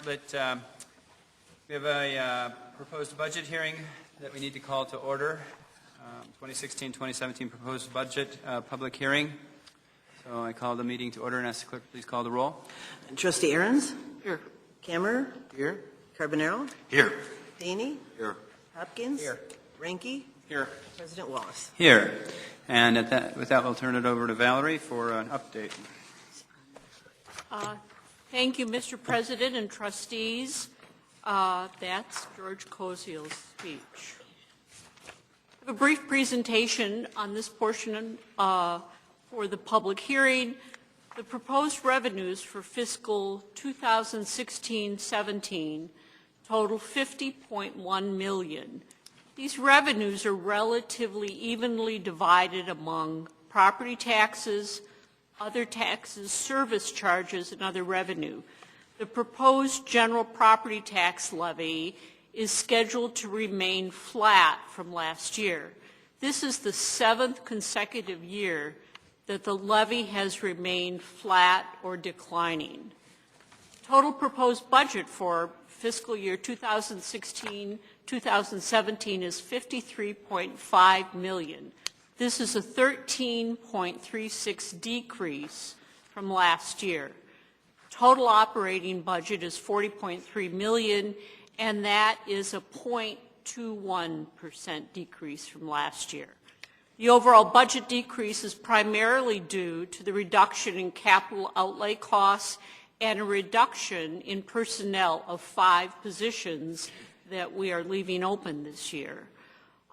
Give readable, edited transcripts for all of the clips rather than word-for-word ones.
Bartlett. We have a proposed budget hearing that we need to call to order. 2016-2017 proposed budget public hearing. So I call the meeting to order and ask the clerk please call the roll. Trustee Ahrens? Here. Kammerer? Here. Carbonaro? Here. Daney? Here. Hopkins? Here. Ranky? Here. President Wallace. Here. And with that, we'll turn it over to Valerie for an update. Thank you, Mr. President and trustees. That's George Koziel's speech. I have a brief presentation on this portion for the public hearing. The proposed revenues for fiscal 2016-17 total $50.1 million. These revenues are relatively evenly divided among property taxes, other taxes, service charges, and other revenue. The proposed general property tax levy is scheduled to remain flat from last year. This is the 7th consecutive year that the levy has remained flat or declining. Total proposed budget for fiscal year 2016-2017 is $53.5 million. This is a 13.36 decrease from last year. Total operating budget is $40.3 million, and that is a 0.21% decrease from last year. The overall budget decrease is primarily due to the reduction in capital outlay costs and a reduction in personnel of 5 positions that we are leaving open this year.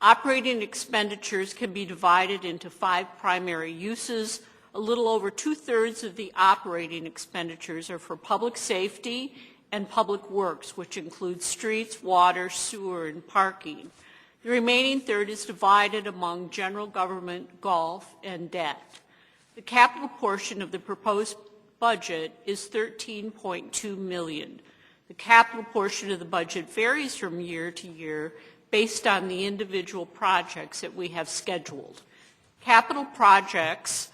Operating expenditures can be divided into 5 primary uses. A little over 2/3 of the operating expenditures are for public safety and public works, which includes streets, water, sewer, and parking. The remaining third is divided among general government, golf, and debt. The capital portion of the proposed budget is $13.2 million. The capital portion of the budget varies from year to year based on the individual projects that we have scheduled. Capital projects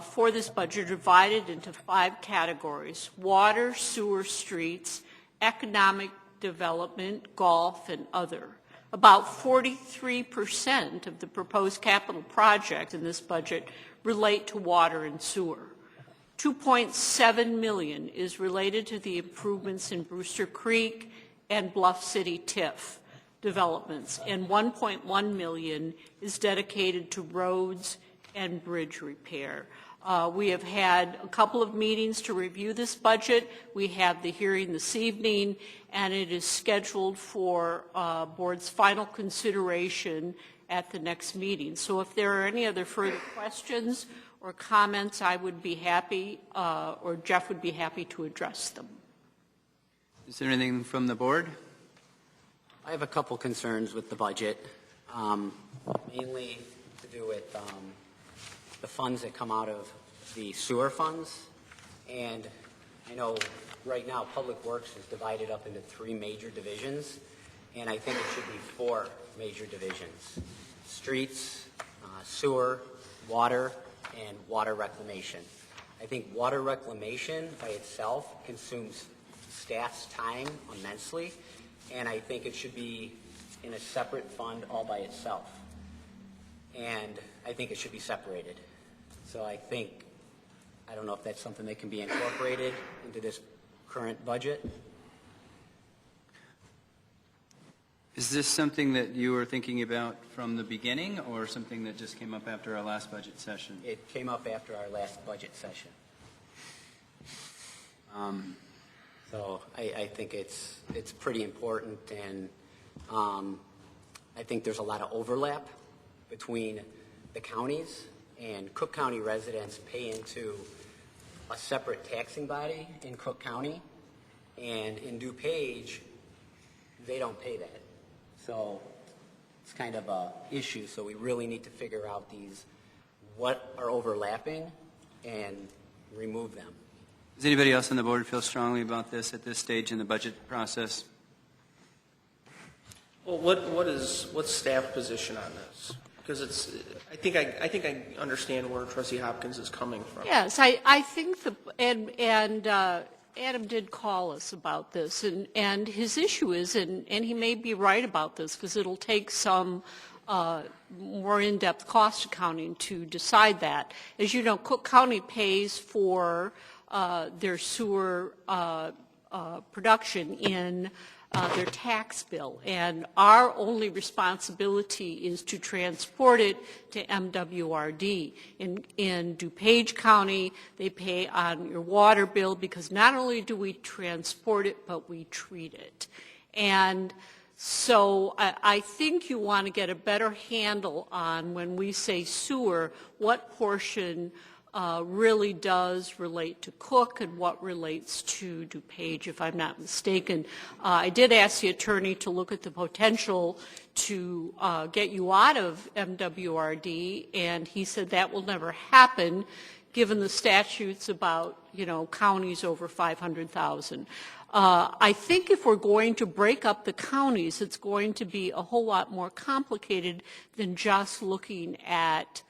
for this budget are divided into 5 categories: water, sewer, streets, economic development, golf, and other. About 43% of the proposed capital projects in this budget relate to water and sewer. $2.7 million is related to the improvements in Brewster Creek and Bluff City TIF developments, and $1.1 million is dedicated to roads and bridge repair. We have had a couple of meetings to review this budget. We have the hearing this evening, and it is scheduled for board's final consideration at the next meeting. So if there are any other further questions or comments, I would be happy, or Jeff would be happy to address them. Is there anything from the board? I have a couple concerns with the budget, mainly to do with the funds that come out of the sewer funds. And I know right now Public Works is divided up into 3 major divisions, and I think it should be 4 major divisions: streets, sewer, water, and water reclamation. I think water reclamation by itself consumes staff's time immensely, and I think it should be in a separate fund all by itself. And I think it should be separated. So I don't know if that's something that can be incorporated into this current budget. Is this something that you were thinking about from the beginning, or something that just came up after our last budget session? It came up after our last budget session. So I think it's pretty important, and I think there's a lot of overlap between the counties, and Cook County residents pay into a separate taxing body in Cook County, and in DuPage, they don't pay that. So it's kind of a issue. So we really need to figure out what are overlapping and remove them. Does anybody else on the board feel strongly about this at this stage in the budget process? Well, what's staff position on this? Because I think I understand where Trustee Hopkins is coming from. Yes, I think Adam did call us about this, and his issue is, and he may be right about this, because it'll take some more in-depth cost accounting to decide that. As you know, Cook County pays for their sewer production in their tax bill, and our only responsibility is to transport it to MWRD. In DuPage County, they pay on your water bill, because not only do we transport it, but we treat it. And so I think you want to get a better handle on, when we say sewer, what portion really does relate to Cook and what relates to DuPage, if I'm not mistaken. I did ask the attorney to look at the potential to get you out of MWRD, and he said that will never happen, given the statutes about, counties over 500,000. I think if we're going to break up the counties, it's going to be a whole lot more complicated than just looking at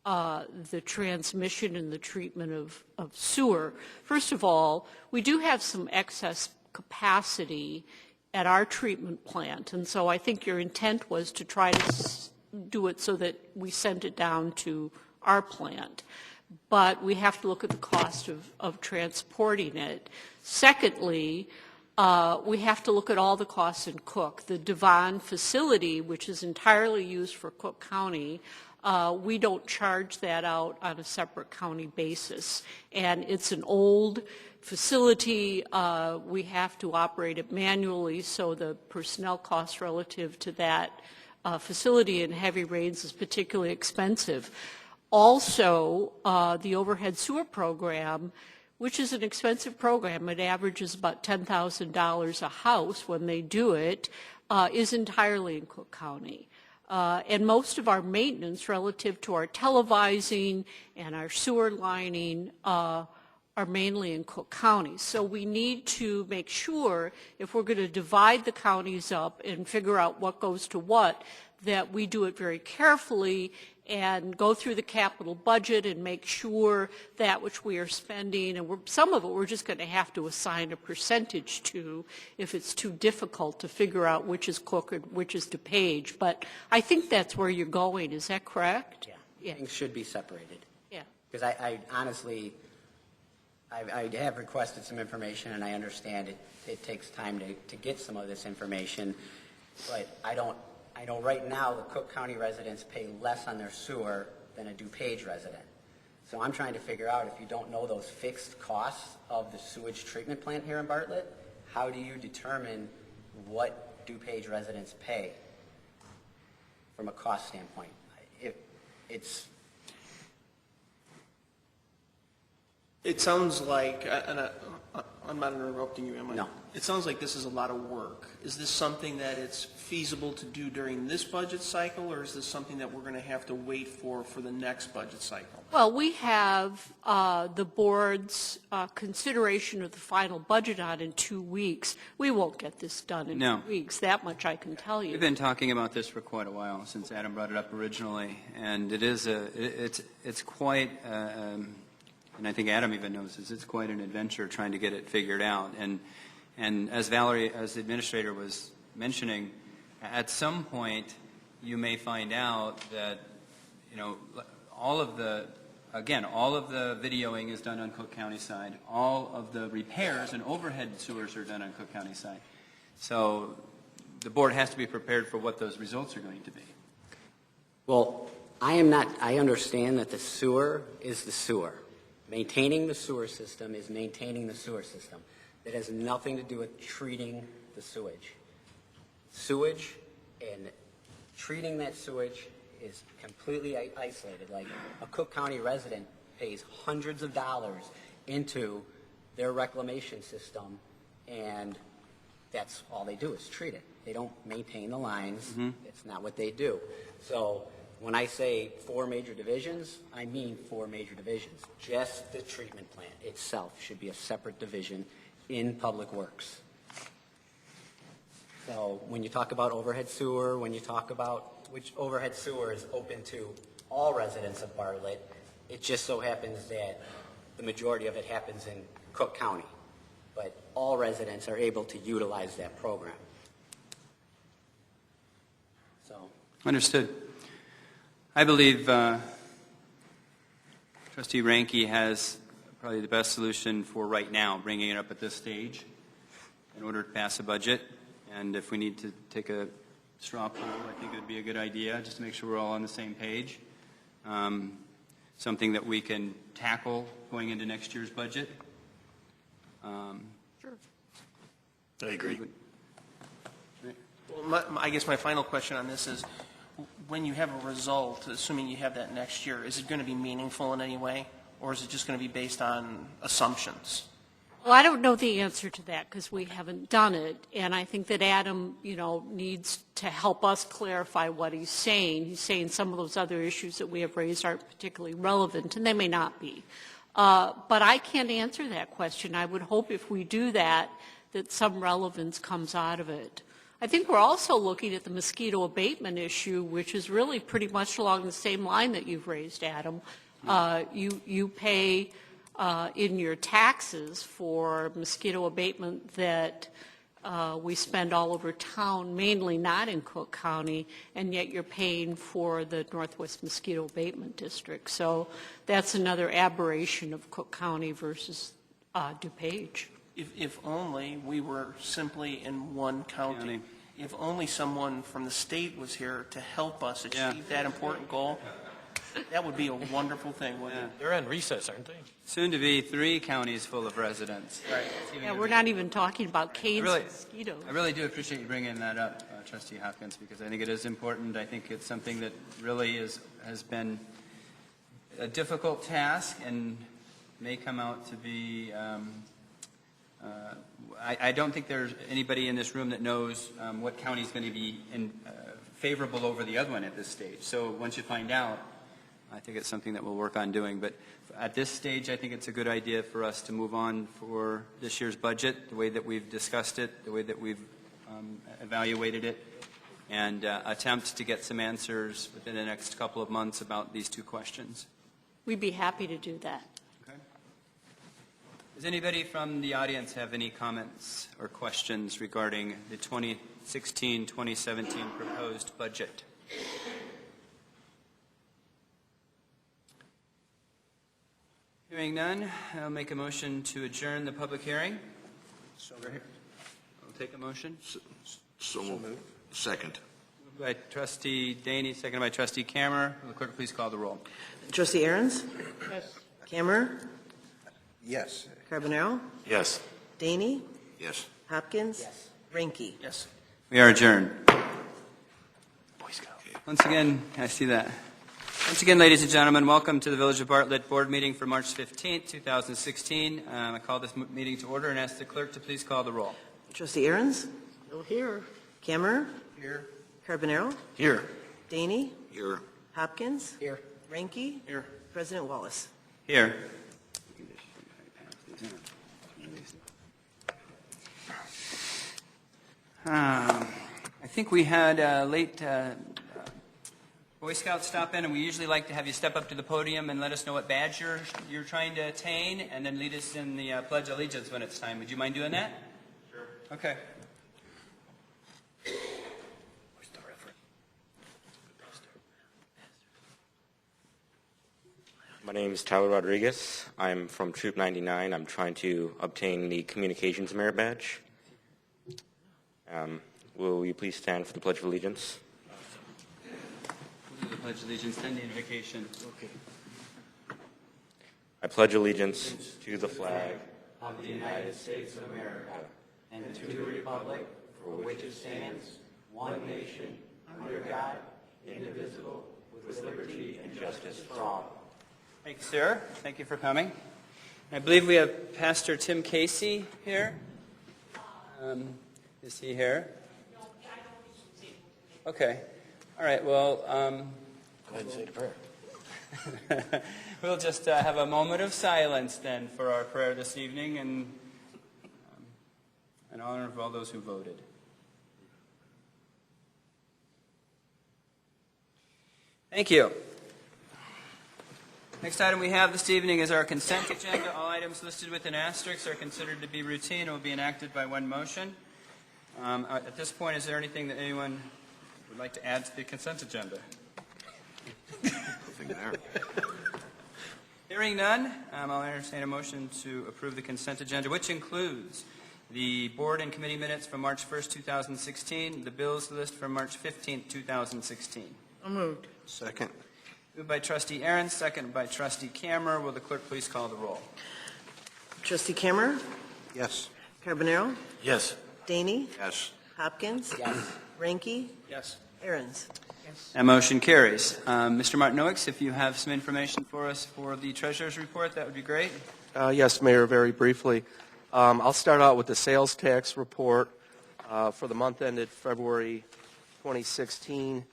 the transmission and the treatment of sewer. First of all, we do have some excess capacity at our treatment plant, and so I think your intent was to try to do it so that we sent it down to our plant. But we have to look at the cost of transporting it. Secondly, we have to look at all the costs in Cook. The Devon facility, which is entirely used for Cook County, we don't charge that out on a separate county basis. And it's an old facility. We have to operate it manually, so the personnel costs relative to that facility in heavy rains is particularly expensive. Also, the overhead sewer program, which is an expensive program, it averages about $10,000 a house when they do it, is entirely in Cook County. And most of our maintenance relative to our televising and our sewer lining are mainly in Cook County. So we need to make sure, if we're going to divide the counties up and figure out what goes to what, that we do it very carefully and go through the capital budget and make sure that which we are spending, and some of it we're just going to have to assign a percentage to if it's too difficult to figure out which is Cook and which is DuPage. But I think that's where you're going. Is that correct? Yeah. Things should be separated. Yeah. Because I honestly, I have requested some information, and I understand it takes time to get some of this information, but I know right now the Cook County residents pay less on their sewer than a DuPage resident. So I'm trying to figure out, if you don't know those fixed costs of the sewage treatment plant here in Bartlett, how do you determine what DuPage residents pay from a cost standpoint? It sounds like, and I'm not interrupting you, am I? No. It sounds like this is a lot of work. Is this something that it's feasible to do during this budget cycle, or is this something that we're going to have to wait for the next budget cycle? Well, we have the board's consideration of the final budget on in 2 weeks. We won't get this done in 2 weeks. That much I can tell you. We've been talking about this for quite a while, since Adam brought it up originally, and it's quite, and I think Adam even knows this, it's quite an adventure trying to get it figured out. And as Valerie, as the administrator was mentioning, at some point you may find out that, all of the videoing is done on Cook County side. All of the repairs and overhead sewers are done on Cook County side. So the board has to be prepared for what those results are going to be. Well, I understand that the sewer is the sewer. Maintaining the sewer system is maintaining the sewer system. It has nothing to do with treating the sewage. Sewage and treating that sewage is completely isolated. Like, a Cook County resident pays hundreds of dollars into their reclamation system, and that's all they do is treat it. They don't maintain the lines. Mm-hmm. It's not what they do. So when I say 4 major divisions, I mean 4 major divisions. Just the treatment plant itself should be a separate division in Public Works. So when you talk about overhead sewer, when you talk about which overhead sewer is open to all residents of Bartlett, it just so happens that the majority of it happens in Cook County. but all residents are able to utilize that program. So, Understood. I believe Trustee Ranke has probably the best solution for right now, bringing it up at this stage in order to pass a budget. And if we need to take a straw poll, I think it would be a good idea, just to make sure we're all on the same page. Something that we can tackle going into next year's budget. Sure. I agree. Well, I guess my final question on this is, when you have a result, assuming you have that next year, is it going to be meaningful in any way, or is it just going to be based on assumptions? Well, I don't know the answer to that because we haven't done it, and I think that Adam, needs to help us clarify what he's saying. He's saying some of those other issues that we have raised aren't particularly relevant, and they may not be. But I can't answer that question. I would hope if we do that, that some relevance comes out of it. I think we're also looking at the mosquito abatement issue, which is really pretty much along the same line that you've raised, Adam. You pay in your taxes for mosquito abatement that we spend all over town, mainly not in Cook County, and yet you're paying for the Northwest Mosquito Abatement District. So that's another aberration of Cook County versus DuPage. If only we were simply in one county. If only someone from the state was here to help us achieve that important goal, that would be a wonderful thing, wouldn't it? They're on recess, aren't they? Soon to be 3 counties full of residents. Right. Yeah, we're not even talking about Cade's mosquitoes. I really do appreciate you bringing that up, Trustee Hopkins, because I think it is important. I think it's something that really has been a difficult task and may come out to be I don't think there's anybody in this room that knows what county is going to be favorable over the other one at this stage. So once you find out, I think it's something that we'll work on doing. But at this stage, I think it's a good idea for us to move on for this year's budget, the way that we've discussed it, the way that we've evaluated it, and attempt to get some answers within the next couple of months about these 2 questions. We'd be happy to do that. Does anybody from the audience have any comments or questions regarding the 2016-2017 proposed budget? Hearing none, I'll make a motion to adjourn the public hearing. I'll take a motion. So moved. Second. Moved by Trustee Daney, seconded by Trustee Kammer. Will the clerk please call the roll? Trustee Aaron's? Yes. Kammer? Yes. Carbonaro? Yes. Daney? Yes. Hopkins? yes. Ranke? Yes. We are adjourned. Boy Scout. Once again, I see that. Once again, ladies and gentlemen, welcome to the Village of Bartlett Board meeting for March 15th, 2016. I call this meeting to order and ask the clerk to please call the roll. Trustee Aaron's? Still here. Kammer? Here. Carbonaro? Here. Daney? Here. Hopkins? Here. Ranke? Here. President Wallace? Here. I think we had a late Boy Scout stop in, and we usually like to have you step up to the podium and let us know what badge you're trying to attain, and then lead us in the Pledge of Allegiance when it's time. Would you mind doing that? Sure. Okay. My name is Tyler Rodriguez. I'm from Troop 99. I'm trying to obtain the Communications Merit Badge. Will you please stand for the Pledge of Allegiance? We'll do the Pledge of Allegiance, then the invocation. Okay. I pledge allegiance to the flag of the United States of America and to the republic for which it stands, one nation, under God, indivisible, with liberty and justice for all. Thank you, sir. Thank you for coming. I believe we have Pastor Tim Casey here. Is he here? Okay. All right. Well, Go ahead and say the prayer. we'll just have a moment of silence then for our prayer this evening, and in honor of all those who voted. Thank you. Next item we have this evening is our consent agenda. All items listed with an asterisk are considered to be routine and will be enacted by one motion. At this point, is there anything that anyone would like to add to the consent agenda? Nothing there. Hearing none, I'll entertain a motion to approve the consent agenda, which includes the board and committee minutes from March 1st, 2016, the bills list from March 15th, 2016. So moved. Second. Moved by Trustee Aaron, second by Trustee Cammer. Will the clerk please call the roll? Trustee Cammer? Yes. Carbonaro? Yes. Daney? Yes. Hopkins? Yes. Ranky? Yes. Aaron's. That motion carries. Mr. Martinowicz, if you have some information for us for the treasurer's report, that would be great. Yes, Mayor, very briefly. I'll start out with the sales tax report for the month ended February 2016.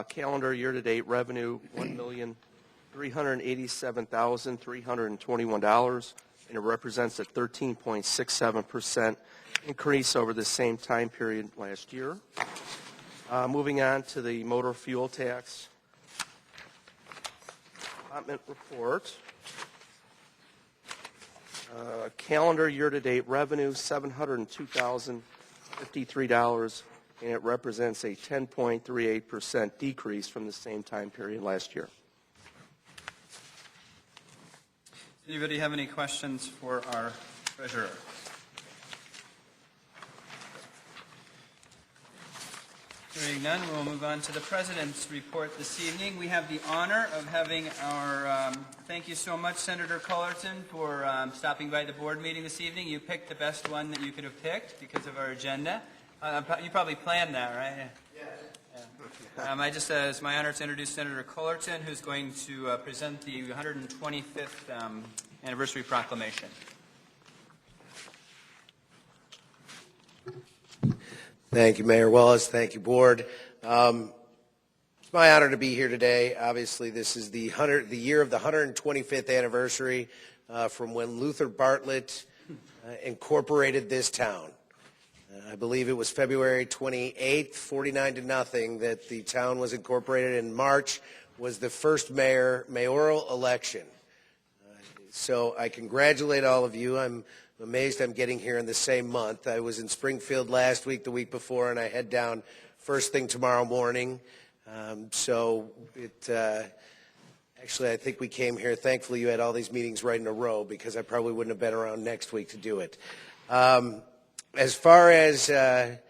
Calendar year-to-date revenue, $1,387,321, and it represents a 13.67% increase over the same time period last year. Moving on to the motor fuel tax allotment report. Calendar year-to-date revenue, $702,053, and it represents a 10.38% decrease from the same time period last year. Anybody have any questions for our treasurer? Hearing none, we'll move on to the President's report this evening. We have the honor of having our, thank you so much, Senator Cullerton, for stopping by the board meeting this evening. You picked the best one that you could have picked because of our agenda. You probably planned that, right? Yes. Yeah. It's my honor to introduce Senator Cullerton, who's going to present the 125th anniversary proclamation. Thank you, Mayor Wallace. Thank you, Board. It's my honor to be here today. Obviously, this is the year of the 125th anniversary from when Luther Bartlett incorporated this town. I believe it was February 28th, 49-0, that the town was incorporated. In March was the first mayoral election. So I congratulate all of you. I'm amazed I'm getting here in the same month. I was in Springfield last week, the week before, and I head down first thing tomorrow morning. Actually, I think we came here. Thankfully, you had all these meetings right in a row because I probably wouldn't have been around next week to do it. As far as the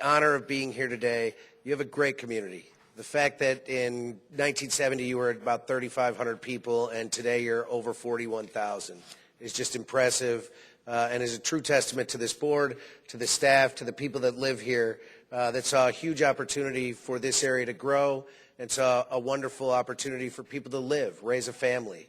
honor of being here today, you have a great community. The fact that in 1970 you were about 3,500 people and today you're over 41,000 is just impressive and is a true testament to this board, to the staff, to the people that live here that saw a huge opportunity for this area to grow and saw a wonderful opportunity for people to live, raise a family,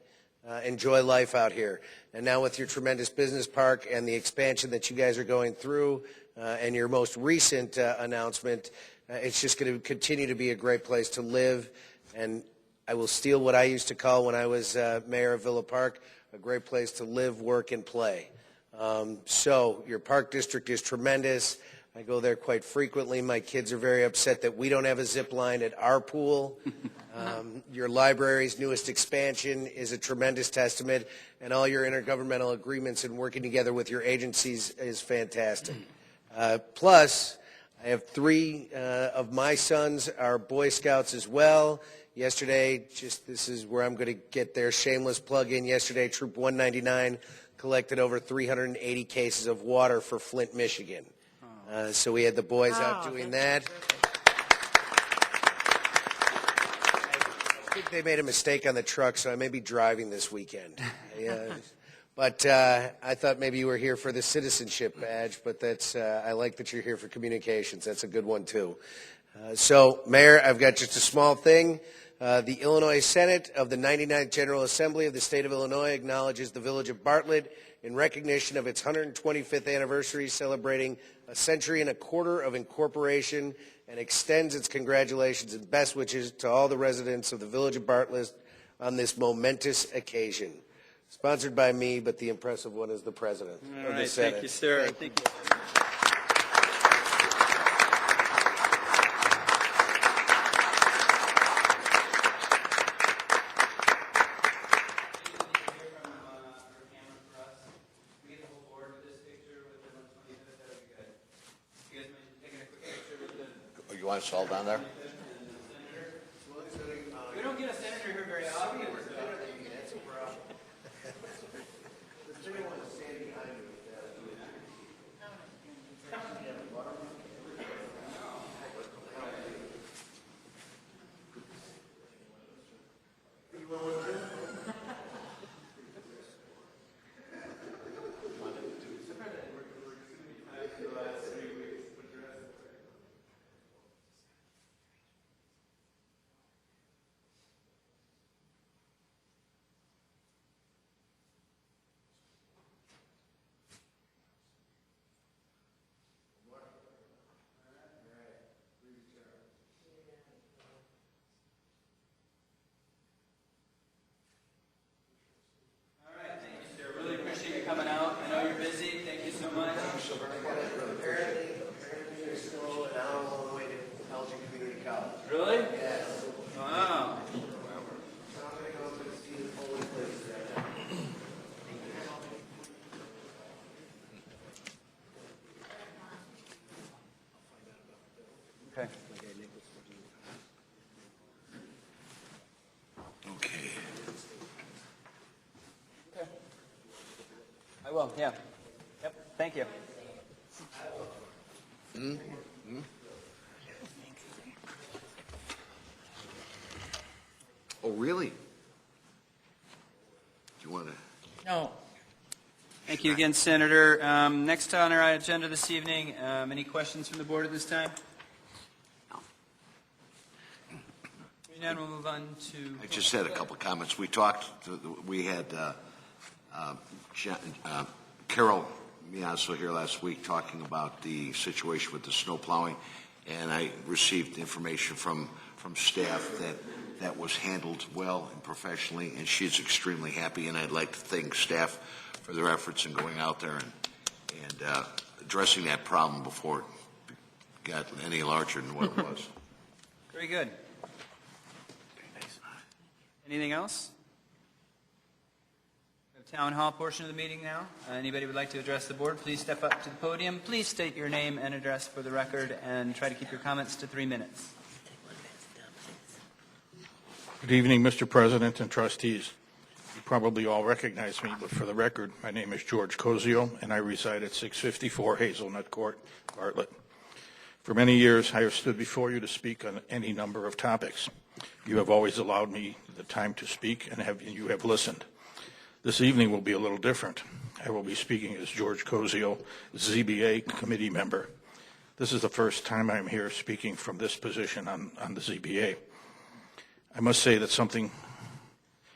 enjoy life out here. And now with your tremendous business park and the expansion that you guys are going through and your most recent announcement, it's just going to continue to be a great place to live. And I will steal what I used to call when I was mayor of Villa Park, a great place to live, work, and play. So your park district is tremendous. I go there quite frequently. My kids are very upset that we don't have a zip line at our pool. Your library's newest expansion is a tremendous testament, and all your intergovernmental agreements and working together with your agencies is fantastic. Plus, I have 3 of my sons are Boy Scouts as well. Yesterday, this is where I'm going to get their shameless plug in. Yesterday, Troop 199 collected over 380 cases of water for Flint, Michigan. So we had the boys out doing that. I think they made a mistake on the truck, so I may be driving this weekend. But I thought maybe you were here for the citizenship badge, but that's I like that you're here for communications. That's a good one, too. So, Mayor, I've got just a small thing. The Illinois Senate of the 99th General Assembly of the State of Illinois acknowledges the village of Bartlett in recognition of its 125th anniversary, celebrating a century and a quarter of incorporation, and extends its congratulations and best wishes to all the residents of the village of Bartlett on this momentous occasion. Sponsored by me, but the impressive one is the President of the Senate. Thank you, sir. Thank you. want us all down there? We don't get a senator here very often. Coming out. I know you're busy. Thank you so much. Apparently you're still an hour long way to Belgian Community College. Really? Yes. Wow. So I'm going to go up and see the polling places right now. Okay. Okay. I will. Yeah. Yep. Thank you. Oh, really? Do you want to? No. Thank you again, Senator. Next on our agenda this evening, any questions from the board at this time? Hearing none, we'll move on to. I just had a couple of comments. We talked, we had Carol Miazzo here last week talking about the situation with the snow plowing, and I received information from staff that was handled well and professionally, and she's extremely happy, and I'd like to thank staff for their efforts in going out there and addressing that problem before it got any larger than what it was. Very good. Anything else? The town hall portion of the meeting now. Anybody would like to address the board, please step up to the podium. Please state your name and address for the record, and try to keep your comments to 3 minutes. Good evening, Mr. President and trustees. You probably all recognize me, but for the record, my name is George Cozio, and I reside at 654 Hazelnut Court, Bartlett. For many years, I have stood before you to speak on any number of topics. You have always allowed me the time to speak, and you have listened. This evening will be a little different. I will be speaking as George Cozio, ZBA committee member. This is the first time I am here speaking from this position on the ZBA. I must say that something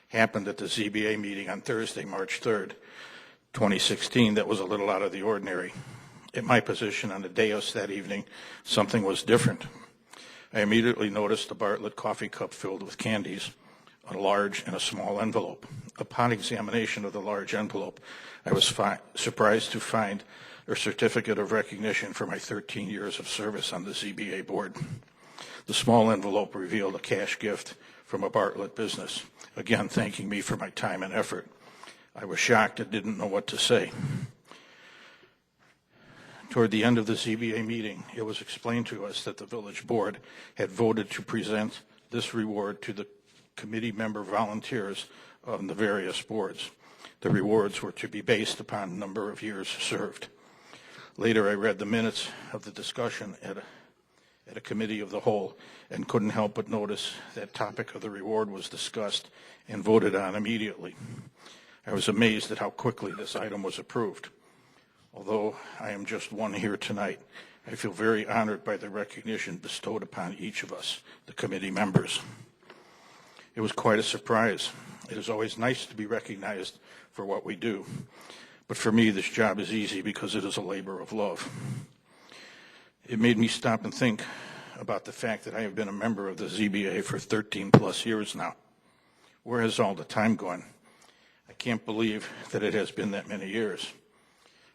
happened at the ZBA meeting on Thursday, March 3rd, 2016, that was a little out of the ordinary. At my position on the dais that evening, something was different. I immediately noticed a Bartlett coffee cup filled with candies, a large and a small envelope. Upon examination of the large envelope, I was surprised to find a certificate of recognition for my 13 years of service on the ZBA board. The small envelope revealed a cash gift from a Bartlett business, again thanking me for my time and effort. I was shocked and didn't know what to say. Toward the end of the ZBA meeting, it was explained to us that the village board had voted to present this reward to the committee member volunteers on the various boards. The rewards were to be based upon number of years served. Later, I read the minutes of the discussion at a committee of the whole and couldn't help but notice that topic of the reward was discussed and voted on immediately. I was amazed at how quickly this item was approved. Although I am just one here tonight, I feel very honored by the recognition bestowed upon each of us, the committee members. It was quite a surprise. It is always nice to be recognized for what we do, but for me this job is easy because it is a labor of love. It made me stop and think about the fact that I have been a member of the ZBA for 13 plus years now. Where has all the time gone? I can't believe that it has been that many years.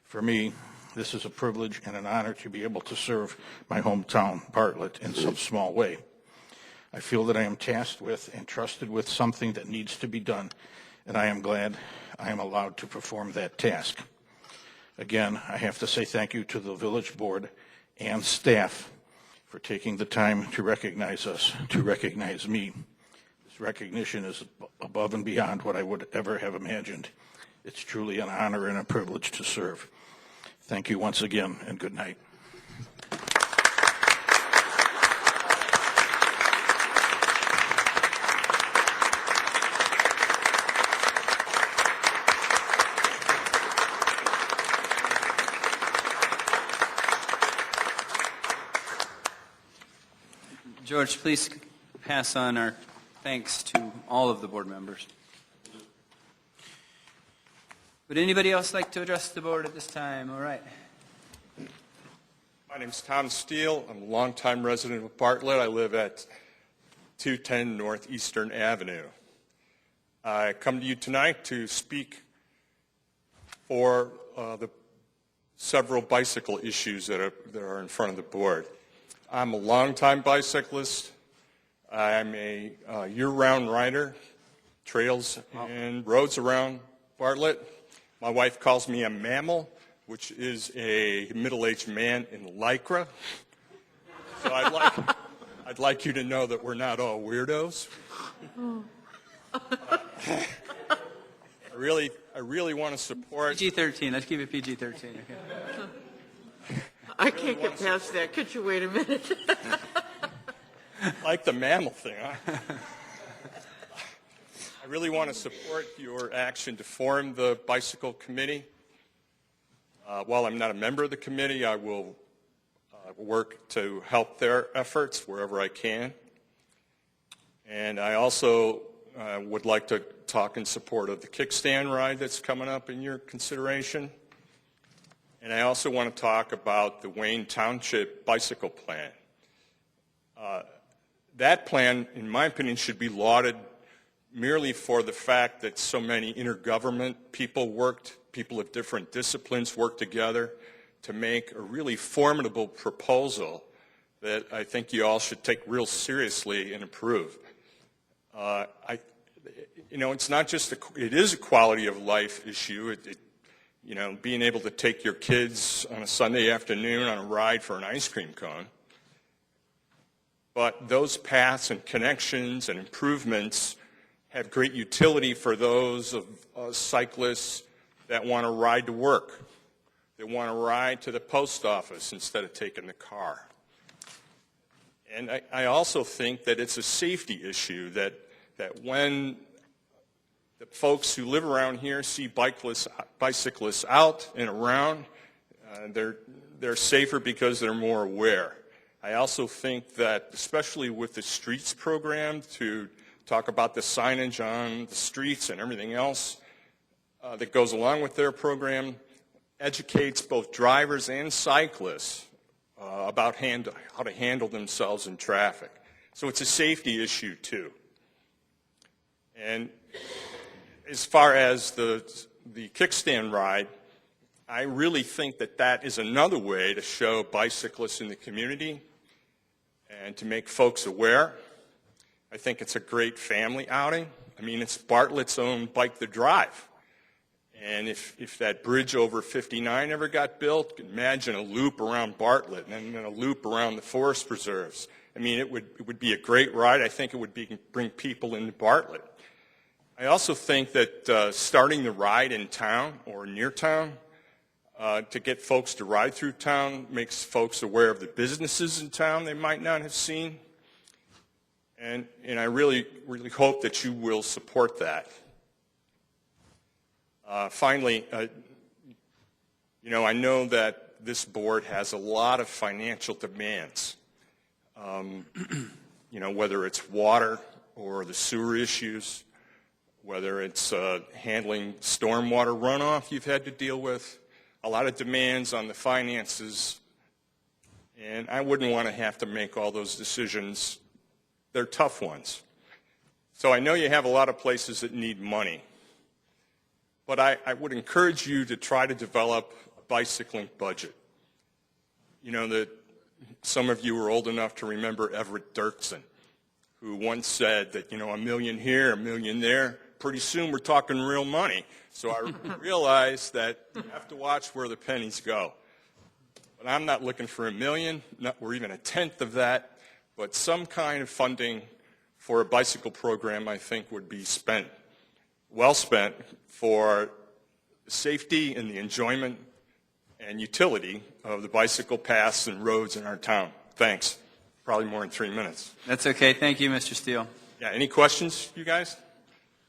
For me, this is a privilege and an honor to be able to serve my hometown, Bartlett, in some small way. I feel that I am tasked with and trusted with something that needs to be done, and I am glad I am allowed to perform that task. Again, I have to say thank you to the village board and staff for taking the time to recognize us, to recognize me. This recognition is above and beyond what I would ever have imagined. It's truly an honor and a privilege to serve. Thank you once again, and good night. George, please pass on our thanks to all of the board members. Would anybody else like to address the board at this time? All right. My name is Tom Steele. I'm a longtime resident of Bartlett. I live at 210 Northeastern Avenue. I come to you tonight to speak for the several bicycle issues that are in front of the board. I'm a longtime bicyclist. I'm a year-round rider, trails and roads around Bartlett. My wife calls me a mammal, which is a middle-aged man in Lycra. So I'd like you to know that we're not all weirdos. I really want to support... PG-13. Let's keep it PG-13. Okay. I can't get past that. Could you wait a minute? Like the mammal thing, huh? I really want to support your action to form the bicycle committee. While I'm not a member of the committee, I will work to help their efforts wherever I can. And I also would like to talk in support of the kickstand ride that's coming up in your consideration. And I also want to talk about the Wayne Township bicycle plan. That plan, in my opinion, should be lauded merely for the fact that so many intergovernment people of different disciplines worked together to make a really formidable proposal that I think you all should take real seriously and approve. It's not just it is a quality of life issue. Being able to take your kids on a Sunday afternoon on a ride for an ice cream cone. But those paths and connections and improvements have great utility for those of cyclists that want to ride to work, that want to ride to the post office instead of taking the car. And I also think that it's a safety issue, that when the folks who live around here see bicyclists out and around, they're safer because they're more aware. I also think that, especially with the streets program, to talk about the signage on the streets and everything else that goes along with their program, educates both drivers and cyclists about how to handle themselves in traffic. So it's a safety issue, too. And as far as the kickstand ride, I really think that is another way to show bicyclists in the community and to make folks aware. I think it's a great family outing. I mean, it's Bartlett's own Bike the Drive. And if that bridge over 59 ever got built, imagine a loop around Bartlett and then a loop around the forest preserves. I mean, it would be a great ride. I think it would bring people into Bartlett. I also think that starting the ride in town or near town to get folks to ride through town makes folks aware of the businesses in town they might not have seen. And I really, really hope that you will support that. Finally, I know that this board has a lot of financial demands, whether it's water or the sewer issues, whether it's handling stormwater runoff you've had to deal with, a lot of demands on the finances, and I wouldn't want to have to make all those decisions. They're tough ones. So I know you have a lot of places that need money, but I would encourage you to try to develop a bicycling budget. That some of you are old enough to remember Everett Dirksen, who once said that, $1 million here, $1 million there, pretty soon we're talking real money. So I realized that you have to watch where the pennies go. But I'm not looking for $1 million, or even a tenth of that, but some kind of funding for a bicycle program I think would be well spent for safety and the enjoyment and utility of the bicycle paths and roads in our town. Thanks. Probably more than 3 minutes. That's okay. Thank you, Mr. Steele. Yeah, any questions, you guys?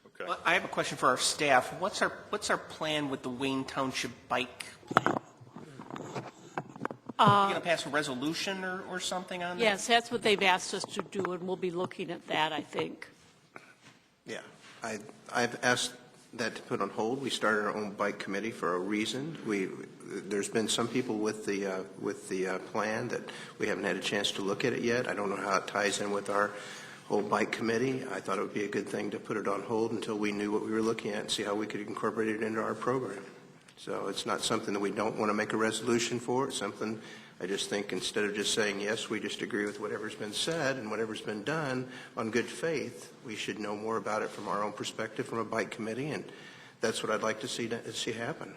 Okay. Well, I have a question for our staff. What's our plan with the Wayne Township bike plan? Are you going to pass a resolution or something on that? Yes, that's what they've asked us to do, and we'll be looking at that, I think. Yeah, I've asked that to put on hold. We started our own bike committee for a reason. There's been some people with the plan that we haven't had a chance to look at it yet. I don't know how it ties in with our whole bike committee. I thought it would be a good thing to put it on hold until we knew what we were looking at and see how we could incorporate it into our program. So it's not something that we don't want to make a resolution for. It's something I just think instead of just saying yes, we just agree with whatever's been said and whatever's been done on good faith, we should know more about it from our own perspective from a bike committee, and that's what I'd like to see happen.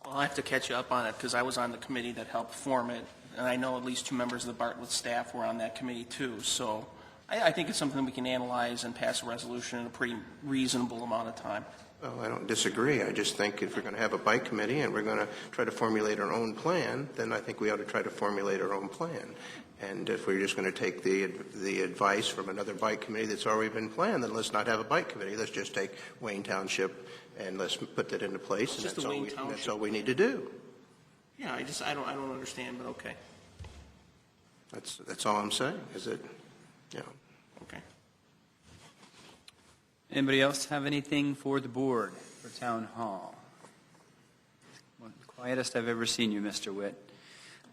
Well, I'll have to catch you up on it because I was on the committee that helped form it, and I know at least 2 members of the Bartlett staff were on that committee too. So I think it's something we can analyze and pass a resolution in a pretty reasonable amount of time. Well, I don't disagree. I just think if we're going to have a bike committee and we're going to try to formulate our own plan, then I think we ought to try to formulate our own plan. And if we're just going to take the advice from another bike committee that's already been planned, then let's not have a bike committee. Let's just take Wayne Township and let's put that into place. And that's all we need to do. Yeah, I don't understand, but okay. That's all I'm saying. Is it? Yeah. Okay. Anybody else have anything for the board for Town Hall? Well, the quietest I've ever seen you, Mr. Witt.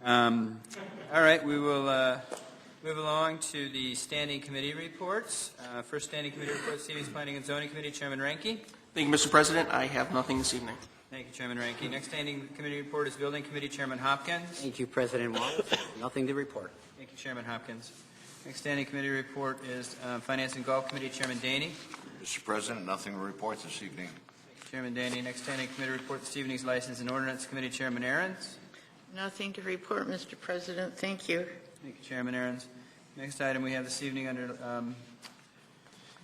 All right, we will move along to the standing committee reports. First standing committee report, CV's Planning and Zoning Committee, Chairman Ranky. Thank you, Mr. President. I have nothing this evening. Thank you, Chairman Ranky. Next standing committee report is Building Committee, Chairman Hopkins. Thank you, President Wallace. Nothing to report. Thank you, Chairman Hopkins. Next standing committee report is Finance and Golf Committee, Chairman Daney. Mr. President, nothing to report this evening. Thank you, Chairman Daney. Next standing committee report this evening is License and Ordinance Committee, Chairman Ahrens. Nothing to report, Mr. President. Thank you. Thank you, Chairman Ahrens. Next item we have this evening under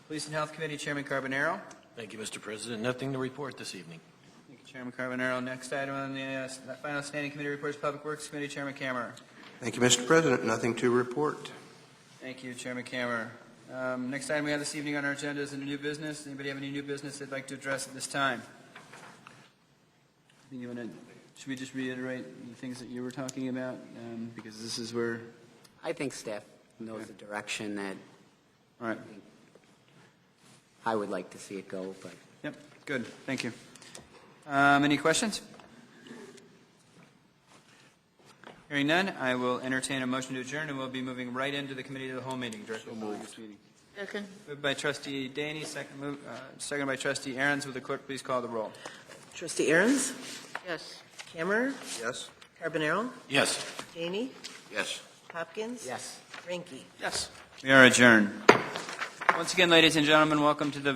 Police and Health Committee, Chairman Carbonaro. Thank you, Mr. President. Nothing to report this evening. Thank you, Chairman Carbonaro. Next item on the final standing committee report is Public Works Committee, Chairman Kammerer. Thank you, Mr. President. Nothing to report. Thank you, Chairman Kammerer. Next item we have this evening on our agenda is a new business. Anybody have any new business they'd like to address at this time? Should we just reiterate the things that you were talking about? Because this is where... I think staff knows the direction that All right. I would like to see it go, but... Yep, good. Thank you. Any questions? Hearing none, I will entertain a motion to adjourn, and we'll be moving right into the committee of the whole meeting, directly following this meeting. Second. Moved by Trustee Daney, second by Trustee Ahrens. Will the clerk please call the roll? Trustee Ahrens? Yes. Kammerer? Yes. Carbonaro? Yes. Daney? Yes. Hopkins? Yes. Ranky? Yes. We are adjourned. Once again, ladies and gentlemen, welcome to the